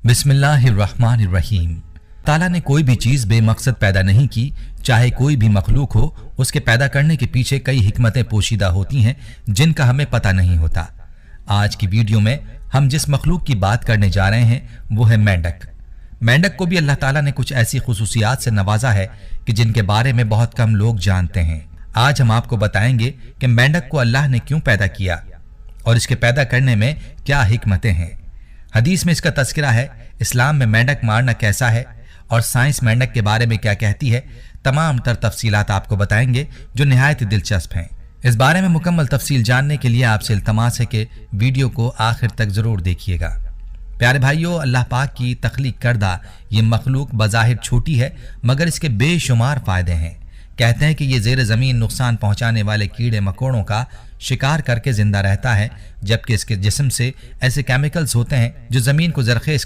बिस्मिल्लाहिर्रहमानिर्रहीम। ताला ने कोई भी चीज़ बेमकसद पैदा नहीं की, चाहे कोई भी मखलूक हो। उसके पैदा करने के पीछे कई हिकमतें पोशीदा होती हैं जिनका हमें पता नहीं होता। आज की वीडियो में हम जिस मखलूक की बात करने जा रहे हैं वो है मेंढक। मेंढक को भी अल्लाह ताला ने कुछ ऐसी खुसूसियात से नवाजा है कि जिनके बारे में बहुत कम लोग जानते हैं। आज हम आपको बताएंगे कि मेंढक को अल्लाह ने क्यों पैदा किया और इसके पैदा करने में क्या हिकमतें हैं। हदीस में इसका तज़किरा है, इस्लाम में मेंढक मारना कैसा है और साइंस मेंढक के बारे में क्या कहती है। तमाम तर तफसीलात आपको बताएंगे जो निहायत दिलचस्प हैं। इस बारे में मुकम्मल तफसील जानने के लिए आपसे इल्तमास है कि वीडियो को आखिर तक ज़रूर देखिएगा। प्यारे भाइयों, अल्लाह पाक की तख्लीक करदा ये मखलूक बज़ाहिर छोटी है मगर इसके बेशुमार फ़ायदे हैं। कहते हैं कि ये ज़ेर ज़मीन नुकसान पहुंचाने वाले कीड़े मकोड़ों का शिकार करके ज़िंदा रहता है, जबकि इसके जिस्म से ऐसे केमिकल्स होते हैं जो ज़मीन को ज़रख़ेज़